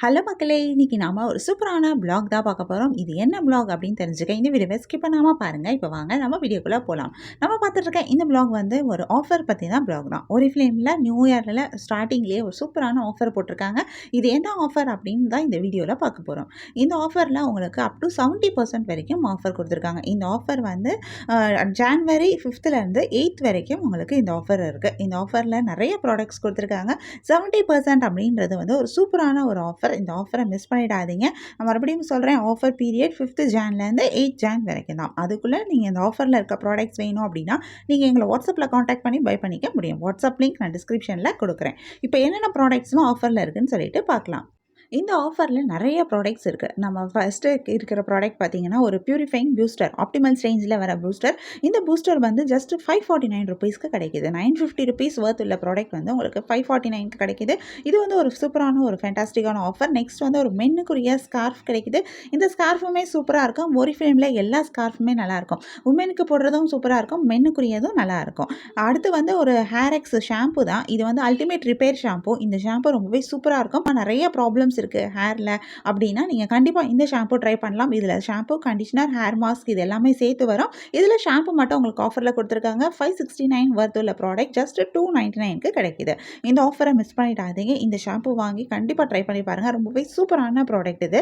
Hello மக்களே! இன்னைக்கு நாம ஒரு சூப்பரான வ்ளாக் தான் பார்க்க போறோம். இது என்ன வ்ளாக் அப்படின்னு தெரிஞ்சுக்க இந்த வீடியோவ ஸ்கிப் பண்ணாம பாருங்க. இப்போ வாங்க நம்ம வீடியோக்குள்ள போலாம். நம்ம பார்த்துட்டு இருக்க இந்த வ்ளாக் வந்து ஒரு ஆஃபர் பத்தின வ்ளாக் தான். Oriflameல நியூ இயர்ல ஸ்டார்ட்டிங்லேயே ஒரு சூப்பரான ஆஃபர் போட்டிருக்காங்க. இது என்ன ஆஃபர் அப்படின்னு தான் இந்த வீடியோல பார்க்க போறோம். இந்த ஆஃபர்ல உங்களுக்கு அப் டு 70% வரைக்கும் ஆஃபர் குடுத்துருக்காங்க. இந்த ஆஃபர் வந்து ஜான்வரி 5லேருந்து 8 வரைக்கும் உங்களுக்கு இந்த ஆஃபர் இருக்கு. இந்த ஆஃபர்ல நிறைய ப்ராடக்ட்ஸ் குடுத்துருக்காங்க. 70% அப்படின்றது வந்து ஒரு சூப்பரான ஒரு ஆஃபர். இந்த ஆஃபரை மிஸ் பண்ணிடாதீங்க. நான் மறுபடியும் சொல்கிறேன், offer period 5th ஜான்லேருந்து 8th John வரைக்கும் தான். அதுக்குள்ளே நீங்கள் இந்த ஆஃபரில் இருக்க ப்ராடக்ட்ஸ் வேணும் அப்படின்னா நீங்கள் எங்களை வாட்ஸ்அப்பில் காண்டாக்ட் பண்ணி பை பண்ணிக்க முடியும். வாட்ஸ்அப் லிங்க் நான் டிஸ்கிரிப்ஷனில் கொடுக்குறேன். இப்போ என்னென்ன ப்ராடக்ட்ஸ்லாம் ஆஃபரில் இருக்குன்னு சொல்லிட்டு பார்க்கலாம். இந்த ஆஃபரில் நிறைய ப்ராடக்ட்ஸ் இருக்குது. நம்ம ஃபஸ்ட்டு இருக்கிற ப்ராடக்ட் பார்த்தீங்கன்னா, ஒரு பியூரிஃபைங் பூஸ்டர், ஆப்டிமல் ரேஞ்சில் வர பூஸ்டர். இந்த பூஸ்டர் வந்து ஜஸ்ட் 549 ருபீஸ்க்கு கிடைக்கிது. 950 ருபீஸ் வர்த் உள்ள ப்ராடக்ட் வந்து உங்களுக்கு 549க்கு கிடைக்கிது. இது வந்து ஒரு சூப்பரான ஒரு ஃபேண்டாஸ்டிக்கான ஆஃபர். நெக்ஸ்ட் வந்து ஒரு மென்னுக்குரிய ஸ்கார்ஃப் கிடைக்குது. இந்த ஸ்கார்ஃபுமே சூப்பராக இருக்கும். Oriflameல எல்லா ஸ்கார்ஃபுமே நல்லாயிருக்கும். உமனுக்கு போடுறதும் சூப்பராக இருக்கும், மென்னுக்குரியதும் நல்லாயிருக்கும். அடுத்து வந்து ஒரு ஹேரெக்ஸ் ஷாம்பு தான். இது வந்து அல்டிமேட் ரிப்பேர் ஷாம்பு. இந்த ஷாம்பு ரொம்பவே சூப்பராக இருக்கும். நிறைய ப்ராப்ளம்ஸ் இருக்குது ஹேரில் அப்படின்னா நீங்கள் கண்டிப்பாக இந்த ஷாம்பு ட்ரை பண்ணலாம். இதில் ஷாம்பு, கண்டிஷனர், ஹேர் மாஸ்க் இது எல்லாமே சேர்த்து வரும். இதில் ஷாம்பு மட்டும் உங்களுக்கு ஆஃபரில் கொடுத்துருக்காங்க. 569 வர்த் உள்ள ப்ராடக்ட் ஜஸ்ட் 299க்கு கிடைக்குது. இந்த ஆஃபரை மிஸ் பண்ணிடாதீங்க. இந்த ஷாம்பு வாங்கி கண்டிப்பாக ட்ரை பண்ணி பாருங்கள். ரொம்பவே சூப்பரான ப்ராடக்ட் இது.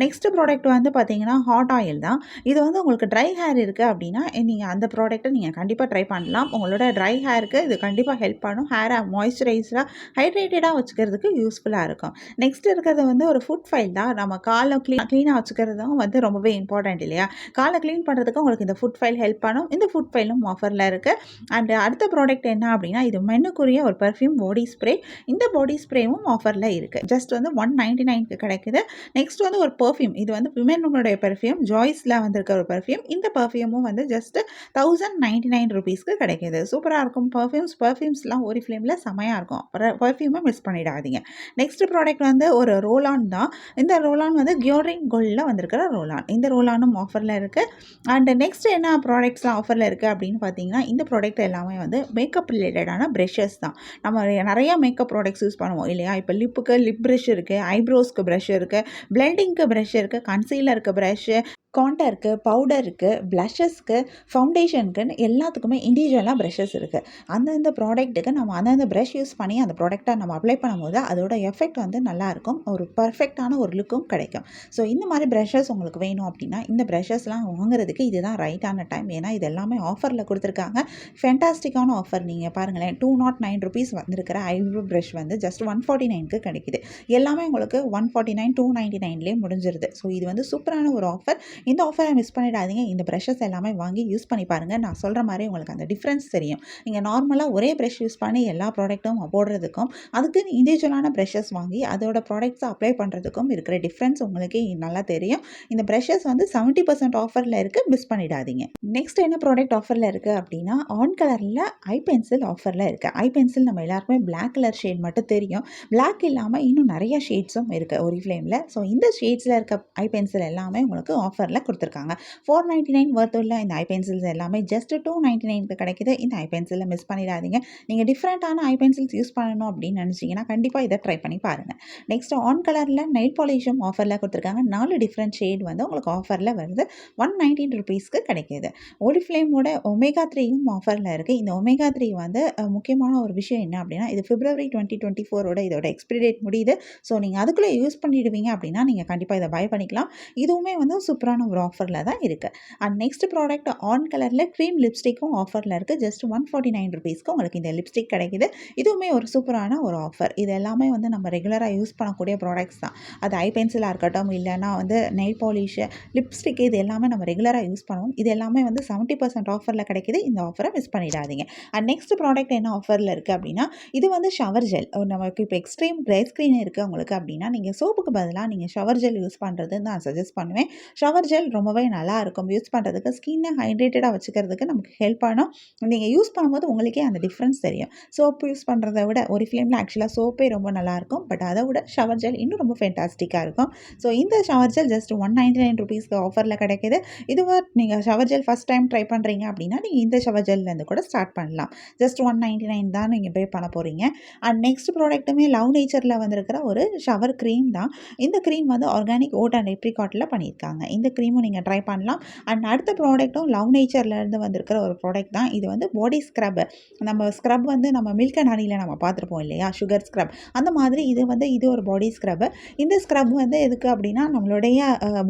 நெக்ஸ்ட் ப்ராடக்ட் வந்து பார்த்தீங்கன்னா ஹாட் ஆயில் தான். இது வந்து உங்களுக்கு ட்ரை ஹேர் இருக்குது அப்படின்னா நீங்கள் அந்த ப்ராடக்ட்டை நீங்கள் கண்டிப்பாக ட்ரை பண்ணலாம். உங்களோட ட்ரை ஹேருக்கு இது கண்டிப்பாக ஹெல்ப் பண்ணும். ஹேரை மாய்ஸ்சரைஸராக ஹைட்ரேட்டடாக வச்சுக்கிறதுக்கு யூஸ்ஃபுல்லாக இருக்கும். நெக்ஸ்ட் இருக்கிறது வந்து ஒரு ஃபுட் ஃபைல் தான். நம்ம காலை க்ளீனாக வச்சுக்கிறதும் வந்து ரொம்பவே இம்பார்ட்டன்ட் இல்லையா? காலை க்ளீன் பண்ணுறதுக்கு உங்களுக்கு இந்த ஃபுட் ஃபைல் ஹெல்ப் பண்ணும். இந்த ஃபுட் ஃபைலும் ஆஃபரில் இருக்குது. அண்ட் அடுத்த ப்ராடக்ட் என்ன அப்படின்னா, இது மென்னுக்குரிய ஒரு பர்ஃப்யூம் பாடி ஸ்ப்ரே. இந்த பாடி ஸ்ப்ரேவும் ஆஃபரில் இருக்குது. ஜஸ்ட் வந்து 199க்கு கிடைக்குது. நெக்ஸ்ட் வந்து ஒரு பர்ஃப்யூம். இது வந்து விமெனுடைய பர்ஃப்யூம், ஜாய்ஸில் வந்திருக்க ஒரு பர்ஃப்யூம். இந்த பர்ஃப்யூமும் வந்து ஜஸ்ட் 1099 ருபீஸ்க்கு கிடைக்கிது. சூப்பராக இருக்கும். பர்ஃப்யூம்ஸ்லாம் Oriflameல செமையாக இருக்கும். பர்ஃப்யூமை மிஸ் பண்ணிடாதீங்க. நெக்ஸ்ட் ப்ராடக்ட் வந்து ஒரு ரோலான் தான். இந்த ரோலான் வந்து கியோரிங் கோல்டில் வந்திருக்கிற ரோலான். இந்த ரோலானும் ஆஃபரில் இருக்குது. அண்ட் நெக்ஸ்ட் என்ன ப்ராடக்ட்ஸ்லாம் ஆஃபரில் இருக்குது அப்படின்னு பார்த்தீங்கன்னா, இந்த ப்ராடக்ட் எல்லாமே வந்து மேக்கப் ரிலேட்டடான ப்ரஷஸ் தான். நம்ம நிறையா மேக்கப் ப்ராடக்ட்ஸ் யூஸ் பண்ணுவோம் இல்லையா? இப்போ லிப்புக்கு லிப் ப்ரஷ் இருக்குது, ஐப்ரோஸ்க்கு ப்ரஷ் இருக்குது, பிளெண்டிங்க்கு ப்ரஷ் இருக்குது, கன்சீலருக்கு ப்ரஷ்ஷு, கான்டருக்கு, பவுடருக்கு, ப்ளஷஸ்க்கு, ஃபவுண்டேஷனுக்குன்னு எல்லாத்துக்குமே இண்டிவிஜுவலாக ப்ரஷஸ் இருக்குது. அந்தந்த ப்ராடக்ட்டுக்கு நம்ம அந்தந்த ப்ரஷ் யூஸ் பண்ணி அந்த ப்ராடக்ட்டை நம்ம அப்ளை பண்ணும்போது அதோட எஃபெக்ட் வந்து நல்லாயிருக்கும். ஒரு பர்ஃபெக்டான ஒரு லுக்கும் கிடைக்கும். ஸோ இந்த மாதிரி ப்ரஷஸ் உங்களுக்கு வேணும் அப்படின்னா இந்த ப்ரஷஸ்லாம் வாங்குறதுக்கு இதுதான் ரைட்டான டைம். ஏன்னா இது எல்லாமே ஆஃபரில் கொடுத்துருக்காங்க. ஃபேண்டாஸ்டிக்கான ஆஃபர். நீங்கள் பாருங்களேன், 209 ருபீஸ் வந்திருக்கிற ஐப்ரோ ப்ரஷ் வந்து ஜஸ்ட் 149க்கு கிடைக்குது. எல்லாமே உங்களுக்கு 149, 299லேயே முடிஞ்சிருது. ஸோ இது வந்து சூப்பரான ஒரு ஆஃபர். இந்த ஆஃபரை மிஸ் பண்ணிடாதீங்க. இந்த ப்ரஷஸ் எல்லாமே வாங்கி யூஸ் பண்ணி பாருங்கள். நான் சொல்கிற மாதிரி உங்களுக்கு அந்த டிஃப்ரென்ஸ் தெரியும். நீங்கள் நார்மலாக ஒரே ப்ரஷ் யூஸ் பண்ணி எல்லா ப்ராடக்ட்டும் போடுறதுக்கும் அதுக்கு இண்டிவிஜுவலான ப்ரஷஸ் வாங்கி அதோட ப்ராடக்ட்ஸை அப்ளை பண்ணுறதுக்கும் இருக்கிற டிஃப்ரென்ஸ் உங்களுக்கு நல்லா தெரியும். இந்த ப்ரஷஸ் வந்து 70% ஆஃபரில் இருக்குது. மிஸ் பண்ணிடாதீங்க. நெக்ஸ்ட் என்ன ப்ராடக்ட் ஆஃபரில் இருக்குது அப்படின்னா, ஆன் கலரில் ஐ பென்சில் ஆஃபரில் இருக்குது. ஐ பென்சில் நம்ம எல்லாருக்குமே பிளாக் கலர் ஷேட் மட்டும் தெரியும். பிளாக் இல்லாமல் இன்னும் நிறைய ஷேட்ஸும் இருக்குது Oriflameல. ஸோ இந்த ஷேட்ஸில் இருக்க ஐ பென்சில் எல்லாமே உங்களுக்கு ஆஃபரில் கொடுத்துருக்காங்க. 499 வர்த் உள்ள இந்த ஐ பென்சில்ஸ் எல்லாமே ஜஸ்ட் 299க்கு கிடைக்குது. இந்த ஐ பென்சிலை மிஸ் பண்ணிடாதீங்க. நீங்கள் டிஃப்ரெண்ட்டான ஐ பென்சில்ஸ் யூஸ் பண்ணணும் அப்படின்னு நினச்சிங்கன்னா கண்டிப்பாக இதை ட்ரை பண்ணி பாருங்கள். நெக்ஸ்ட் ஆன் கலரில் நெயில் பாலிஷும் ஆஃபரில் கொடுத்துருக்காங்க. 4 டிஃப்ரெண்ட் ஷேட் வந்து உங்களுக்கு ஆஃபரில் வருது. 119 ருபீஸ்க்கு கிடைக்கிது. Oriflameோட ஒமேகா 3யும் ஆஃபரில் இருக்குது. இந்த ஒமேகா 3 வந்து முக்கியமான ஒரு விஷயம் என்ன அப்படின்னா, இது February 2024 இதோட எக்ஸ்பிரி டேட் முடியுது. ஸோ நீங்கள் அதுக்குள்ளே யூஸ் பண்ணிடுவீங்க அப்படின்னா நீங்கள் கண்டிப்பாக இதை பை பண்ணிக்கலாம். இதுவுமே வந்து சூப்பரான ஒரு ஆஃபரில் தான் இருக்குது. அண்ட் நெக்ஸ்ட் ப்ராடக்ட் ஆன் கலரில் க்ரீம் லிப்ஸ்டிக்கும் ஆஃபரில் இருக்குது. ஜஸ்ட் 149 ருபீஸ்க்கு உங்களுக்கு இந்த லிப்ஸ்டிக் கிடைக்குது. இதுவுமே ஒரு சூப்பரான ஒரு ஆஃபர். இது எல்லாமே வந்து நம்ம ரெகுலராக யூஸ் பண்ணக்கூடிய ப்ராடக்ட்ஸ் தான். அது ஐ பென்சிலாக இருக்கட்டும், இல்லைனா வந்து நெயில் பாலிஷு, லிப்ஸ்டிக் இது எல்லாமே நம்ம ரெகுலராக யூஸ் பண்ணுவோம். இது எல்லாமே வந்து 70% ஆஃபரில் கிடைக்குது. இந்த ஆஃபரை மிஸ் பண்ணிடாதீங்க. அண்ட் நெக்ஸ்ட் ப்ராடக்ட் என்ன ஆஃபரில் இருக்குது அப்படின்னா, இது வந்து ஷவர் ஜெல். நமக்கு இப்போ எக்ஸ்ட்ரீம் ட்ரை ஸ்க்ரீன் இருக்குது உங்களுக்கு அப்படின்னா, நீங்கள் சோப்புக்கு பதிலாக நீங்கள் ஷவர் ஜெல் யூஸ் பண்ணுறது நான் சஜஸ்ட் பண்ணுவேன். ஷவர் ஷவர் ஜெல் ரொம்பவே நல்லாயிருக்கும் யூஸ் பண்ணுறதுக்கு. ஸ்கின்னை ஹைட்ரேட்டடாக வச்சுக்கிறதுக்கு நமக்கு ஹெல்ப் பண்ணும். நீங்கள் யூஸ் பண்ணும்போது உங்களுக்கே அந்த டிஃப்ரென்ஸ் தெரியும். சோப்பு யூஸ் பண்ணுறத விட Oriflameல ஆக்சுவலாக சோப்பே ரொம்ப நல்லாயிருக்கும். பட் அதை விட ஷவர் ஜெல் இன்னும் ரொம்ப ஃபேண்டாஸ்டிக்காக இருக்கும். ஸோ இந்த ஷவர் ஜெல் ஜஸ்ட் ₹199 ஆஃபரில் கிடைக்கிது. இதுவரை நீங்கள் shower gel first time try பண்ணுறீங்க அப்படின்னா நீங்கள் இந்த ஷவர் ஜெல்லேருந்து கூட ஸ்டார்ட் பண்ணலாம். ஜஸ்ட் $199 தான் நீங்கள் பே பண்ண போகிறீங்க. அண்ட் நெக்ஸ்ட் ப்ராடக்ட்டுமே லவ் நேச்சரில் வந்திருக்கிற ஒரு ஷவர் க்ரீம் தான். இந்த க்ரீம் வந்து ஆர்கானிக் ஓட் அண்ட் ஏப்ரிகாட்டில் பண்ணியிருக்காங்க. இந்த க்ரீமும் நீங்கள் ட்ரை பண்ணலாம். அண்ட் அடுத்த ப்ராடக்ட்டும் லவ் நேச்சர்லேருந்து வந்திருக்கிற ஒரு ப்ராடக்ட் தான். இது வந்து பாடி ஸ்க்ரப். நம்ம ஸ்க்ரப் வந்து நம்ம மில்க் அண்ட் ஹனியில் நம்ம பார்த்துருப்போம் இல்லையா, சுகர் ஸ்க்ரப். அந்த மாதிரி இது ஒரு பாடி ஸ்க்ரப்பு. இந்த ஸ்க்ரப் வந்து எதுக்கு அப்படின்னா நம்மளுடைய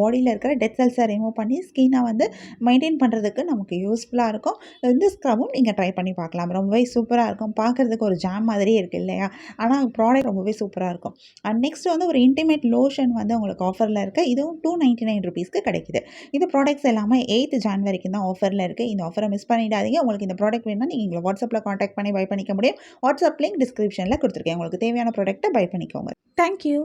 பாடியில் இருக்கிற டெட் செல்ஸை ரிமூவ் பண்ணி ஸ்கின்னை வந்து மெயின்டைன் பண்ணுறதுக்கு நமக்கு யூஸ்ஃபுல்லாக இருக்கும். இந்த ஸ்க்ரப்பும் நீங்கள் ட்ரை பண்ணி பார்க்கலாம். ரொம்பவே சூப்பராக இருக்கும். பார்க்குறதுக்கு ஒரு ஜாம் மாதிரியே இருக்குது இல்லையா, ஆனால் ப்ராடக்ட் ரொம்பவே சூப்பராக இருக்கும். அண்ட் நெக்ஸ்ட் வந்து ஒரு இன்டிமேட் லோஷன் வந்து உங்களுக்கு ஆஃபரில் இருக்குது. இதுவும் $299 கிடைக்குது. இந்த ப்ராடக்ட்ஸ் எல்லாமே 8th ஜான்வரிக்கு தான் ஆஃபரில் இருக்குது. இந்த ஆஃபரை மிஸ் பண்ணிடாதீங்க. உங்களுக்கு இந்த ப்ராடக்ட் வேணும்னா நீங்கள் எங்களை வாட்ஸ்அப்பில் காண்டாக்ட் பண்ணி பை பண்ணிக்க முடியும். வாட்ஸ்அப் லிங்க் டிஸ்கிரிப்ஷனில் கொடுத்துருக்கேன். உங்களுக்கு தேவையான ப்ராடக்ட்டை பை பண்ணிக்கோங்க. தேங்க்யூ.